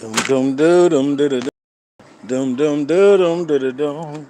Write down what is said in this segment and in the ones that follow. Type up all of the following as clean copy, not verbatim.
Dum dum dum dum dum dum dum dum dum.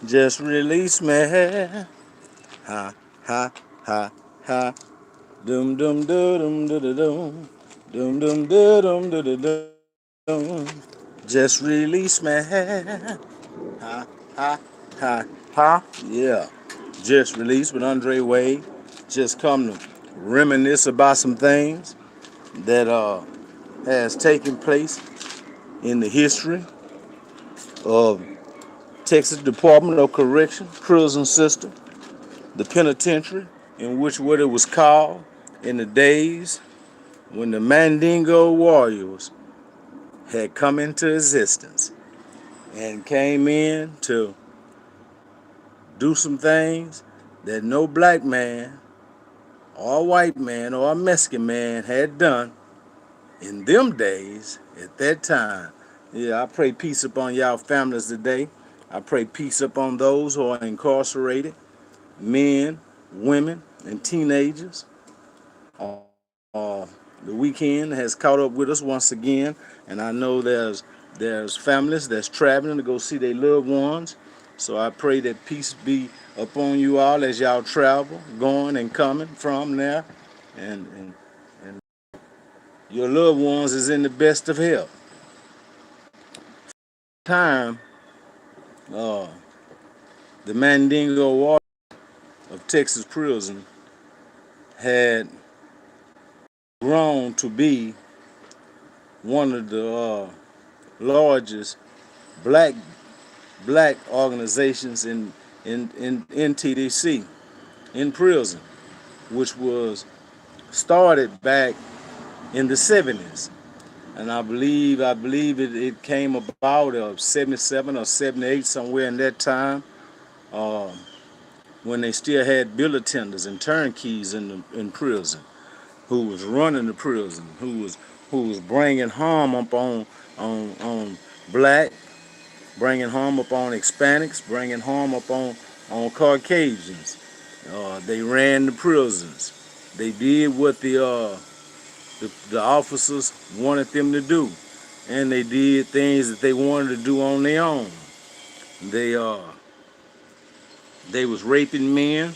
Just release me. Ha ha ha ha. Dum dum dum dum dum dum dum dum dum dum. Just release me. Ha ha ha ha. Yeah. Just release with Andre Wade. Just come to reminisce about some things that has taken place in the history of Texas Department of Correction, prison system, the penitentiary, in which what it was called in the days when the Mandingo warriors had come into existence and came in to do some things that no black man or white man or Mexican man had done in them days at that time. Yeah, I pray peace upon y'all families today. I pray peace upon those who are incarcerated, men, women, and teenagers. The weekend has caught up with us once again, and I know there's families that's traveling to go see their loved ones. So I pray that peace be upon you all as y'all travel, going and coming from there, and your loved ones is in the best of health. Time, uh, the Mandingo War of Texas prison had grown to be one of the largest black black organizations in TDC in prison, which was started back in the 70s, and I believe it came about of 77 or 78 somewhere in that time, uh, when they still had bill attenders and turnkeys in prison, who was running the prison, who was bringing harm up on black, bringing harm upon Hispanics, bringing harm upon Caucasians. They ran the prisons. They did what the officers wanted them to do, and they did things that they wanted to do on their own. They uh they was raping men.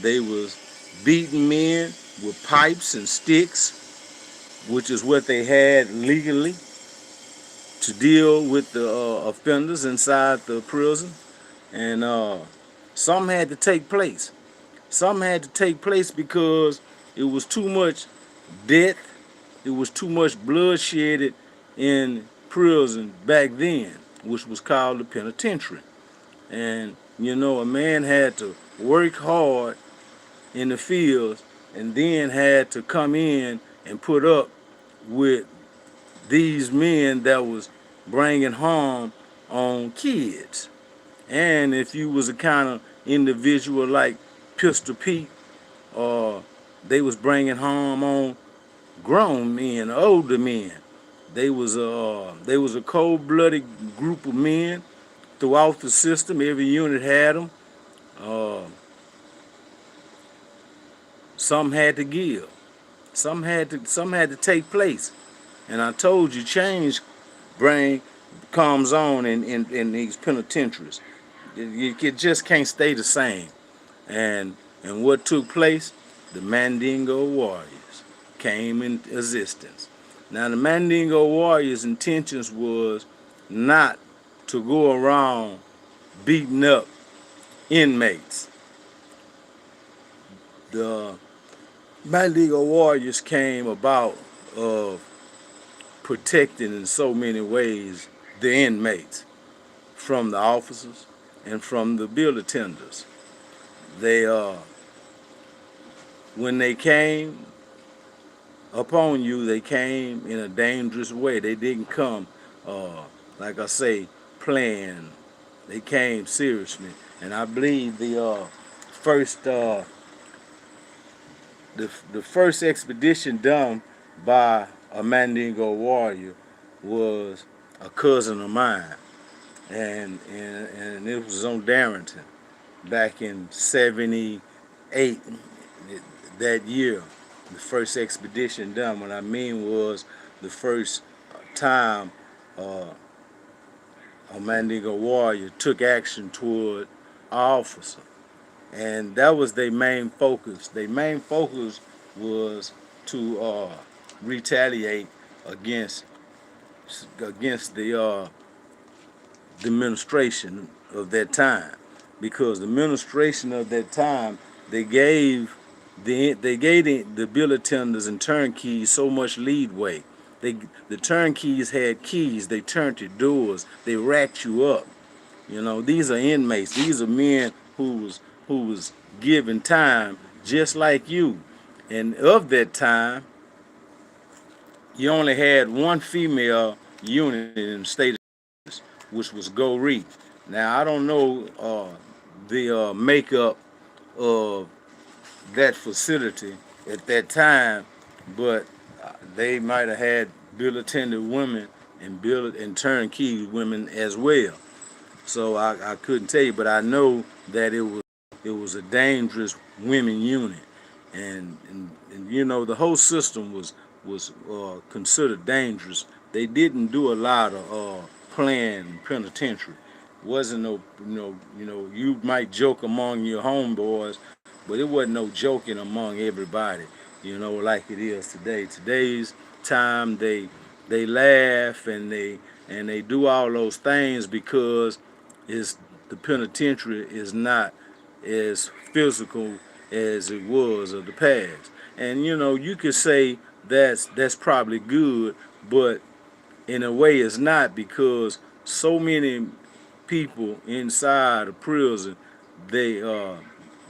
They was beating men with pipes and sticks, which is what they had legally to deal with the offenders inside the prison. And some had to take place. Some had to take place because it was too much death, it was too much bloodshed in prison back then, which was called the penitentiary. And a man had to work hard in the fields and then had to come in and put up with these men that was bringing harm on kids. And if you was a kind of individual like Pistol Pete, uh, they was bringing harm on grown men, older men. They was a cold-blooded group of men throughout the system. Every unit had them. Uh, some had to give. Some had to take place. And I told you, change brain comes on in these penitentiaries. It just can't stay the same. And what took place? The Mandingo warriors came in existence. Now the Mandingo warriors' intentions was not to go around beating up inmates. The Mandingo warriors came about of protecting in so many ways the inmates from the officers and from the bill attenders. They when they came upon you, they came in a dangerous way. They didn't come, like I say, playing. They came seriously. And I believe first uh, the first expedition done by a Mandingo warrior was a cousin of mine, and it was on Darrington back in '78. That year, the first expedition done. What I mean was the first time a Mandingo warrior took action toward our officer, and that was their main focus. Their main focus was to retaliate against the administration of that time, because the administration of that time, they gave the bill attenders and turnkeys so much leadway. They the turnkeys had keys. They turned the doors. They racked you up. You know, these are inmates. These are men who was given time just like you. And of that time, you only had one female unit in the state, which was Go Reef. Now I don't know the makeup of that facility at that time, but they might have had bill attendant women and bill and turnkey women as well. So I couldn't tell you, but I know that it was a dangerous women unit, and you know the whole system was considered dangerous. They didn't do a lot of planned penitentiary. Wasn't no you might joke among your homeboys, but it wasn't no joking among everybody. Like it is today. Today's time they laugh and they do all those things because is the penitentiary is not as physical as it was of the past. And you could say that's probably good, but in a way it's not, because so many people inside a prison, they uh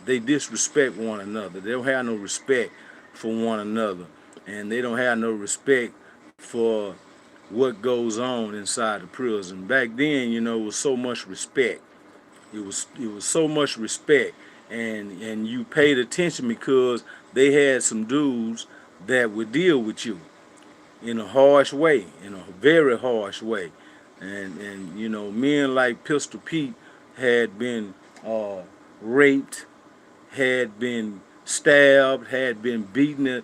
they disrespect one another. They don't have no respect for one another, and they don't have no respect for what goes on inside the prison. Back then, it was so much respect. It was so much respect, and you paid attention because they had some dudes that would deal with you in a harsh way, in a very harsh way. And men like Pistol Pete had been raped, had been stabbed, had been beaten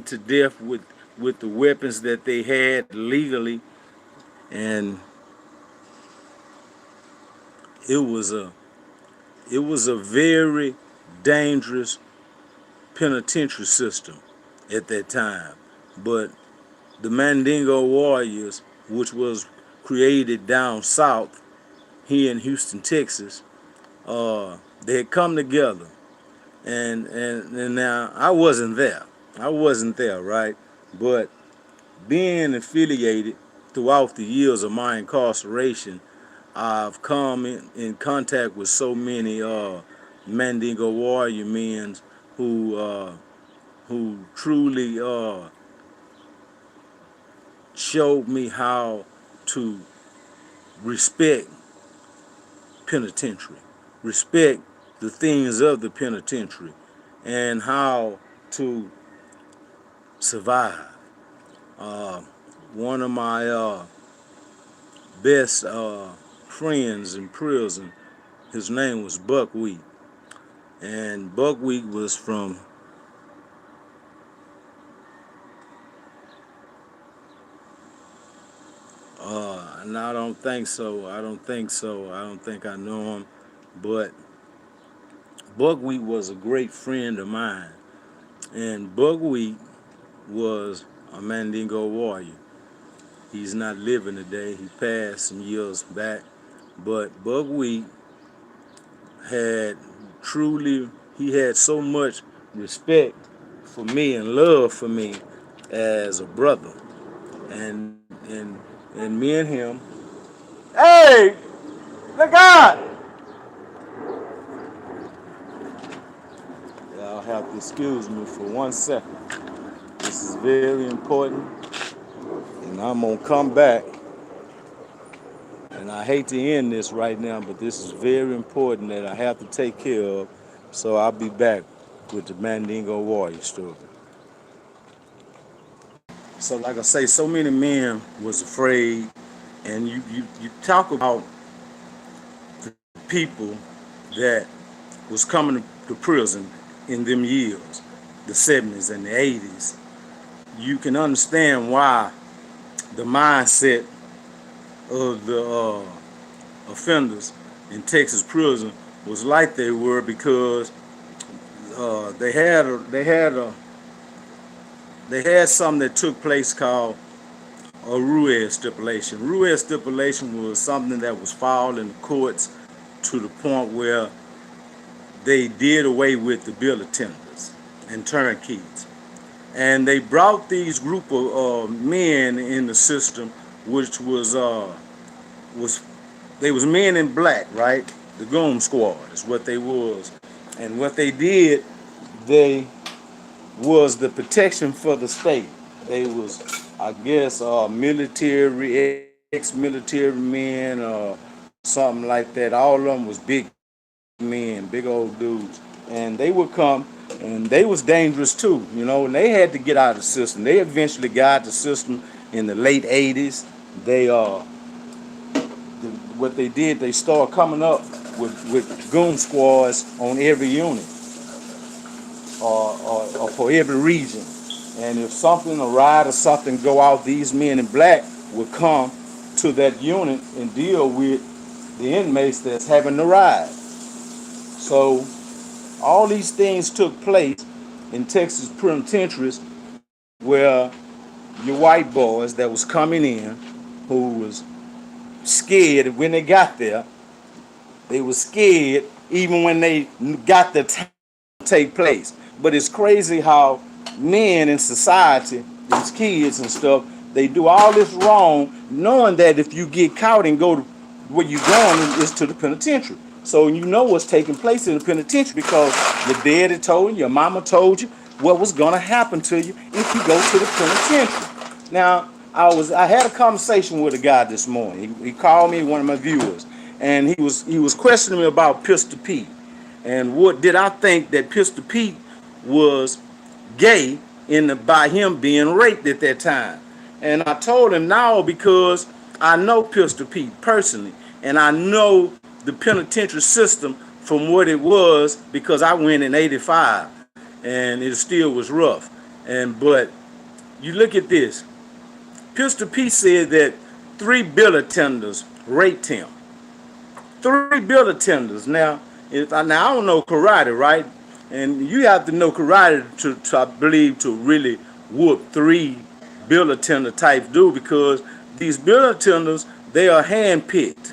to death with the weapons that they had legally, and it was a it was a very dangerous penitentiary system at that time. But the Mandingo Warriors, which was created down south here in Houston, Texas, they had come together. And now I wasn't there. I wasn't there, right? But being affiliated throughout the years of my incarceration, I've come in contact with so many Mandingo warrior men who truly showed me how to respect penitentiary, respect the things of the penitentiary, and how to survive. Uh, One of my best friends in prison, his name was Buckwheat, and Buckwheat was from and I don't think so. I don't think so. I don't think I know him, but Buckwheat was a great friend of mine, and Buckwheat was a Mandingo warrior. He's not living today. He passed some years back, but Buckwheat had truly, he had so much respect for me and love for me as a brother, and and and me and him. Hey, look out! Y'all have to excuse me for 1 second. This is very important, and I'm gonna come back. And I hate to end this right now, but this is very important that I have to take care of. So I'll be back with the Mandingo warrior story. So like I say, so many men was afraid, and you talk about people that was coming to prison in them years, the 70s and the 80s. You can understand why the mindset of the offenders in Texas prison was like they were because they had something that took place called a Ruiz stipulation. Ruiz stipulation was something that was filed in the courts to the point where they did away with the bill attenders and turnkeys, and they brought these group of men in the system, which was they was men in black, right? The goon squad is what they was, and what they did, they was the protection for the state. They was, I guess, military, ex-military men, something like that. All of them was big men, big old dudes, and they would come, and they was dangerous too, you know. And they had to get out of the system. They eventually got out of the system in the late '80s. They what they did, they started coming up with goon squads on every unit, or for every region. And if something, a riot or something go out, these men in black would come to that unit and deal with the inmates that's having the riot. So all these things took place in Texas penitentiaries where your white boys that was coming in, who was scared when they got there, they were scared even when they got the time to take place. But it's crazy how men in society, these kids and stuff, they do all this wrong, knowing that if you get caught and go to where you're going is to the penitentiary. So you know what's taking place in the penitentiary because your daddy told you, your mama told you what was gonna happen to you if you go to the penitentiary. Now, I had a conversation with a guy this morning. He called me, one of my viewers, and he was questioning me about Pistol Pete, and what did I think that Pistol Pete was gay by him being raped at that time. And I told him no, because I know Pistol Pete personally, and I know the penitentiary system from what it was because I went in '85, and it still was rough. But you look at this. Pistol Pete said that 3 bill attenders raped him. 3 bill attenders. Now I don't know karate, right? And you have to know karate I believe, to really whoop 3 bill attender type dude, because these bill attenders, they are handpicked.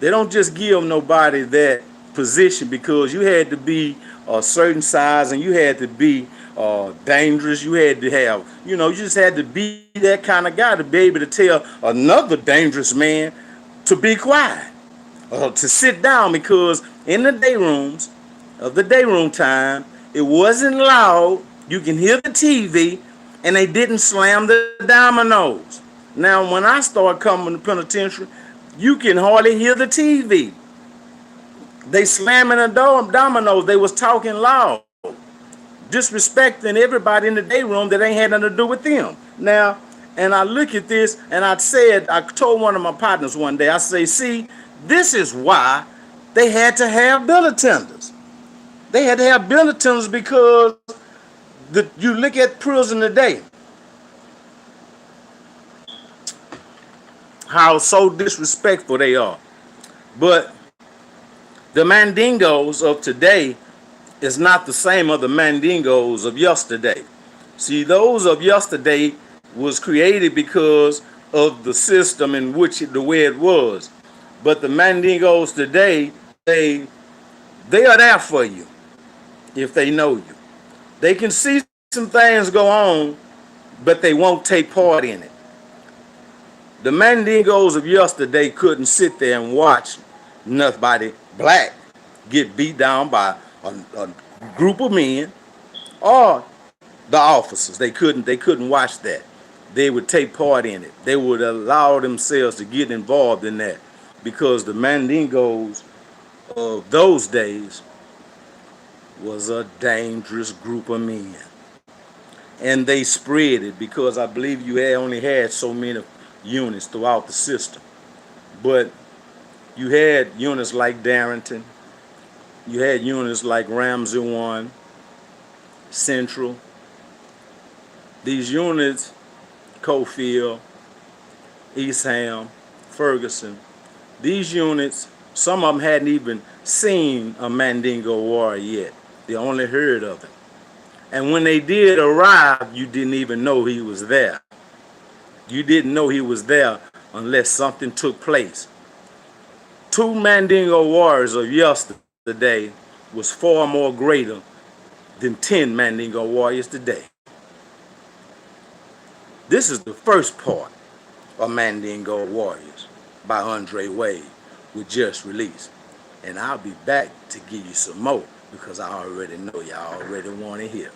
They don't just give nobody that position because you had to be a certain size and you had to be dangerous. You had to have, you just had to be that kind of guy to be able to tell another dangerous man to be quiet, to sit down, because in the day rooms of the day room time, it wasn't loud. You can hear the TV, and they didn't slam the dominoes. Now, when I started coming to the penitentiary, you can hardly hear the TV. They slamming the dominoes. They was talking loud, disrespecting everybody in the day room that ain't had nothing to do with them. Now, and I look at this, and I told one of my partners one day, I say, see, this is why they had to have bill attenders. They had to have bill attenders because you look at prison today, how so disrespectful they are. But the Mandingos of today is not the same of the Mandingos of yesterday. See, those of yesterday was created because of the system in which the way it was. But the Mandingos today, they are there for you if they know you. They can see some things go on, but they won't take part in it. The Mandingos of yesterday couldn't sit there and watch nobody black get beat down by a group of men or the officers. They couldn't watch that. They would take part in it. They would allow themselves to get involved in that, because the Mandingos of those days was a dangerous group of men. And they spread it because I believe you only had so many units throughout the system. But you had units like Darrington, you had units like Ramsey 1, Central. These units, Cofield, Eastham, Ferguson. These units, some of them hadn't even seen a Mandingo warrior yet. They only heard of him. And when they did arrive, you didn't even know he was there. You didn't know he was there unless something took place. 2 Mandingo warriors of yesterday was far more greater than 10 Mandingo warriors today. This is the first part of Mandingo Warriors by Andre Wade, we just released. And I'll be back to give you some more because I already know y'all already want to hear.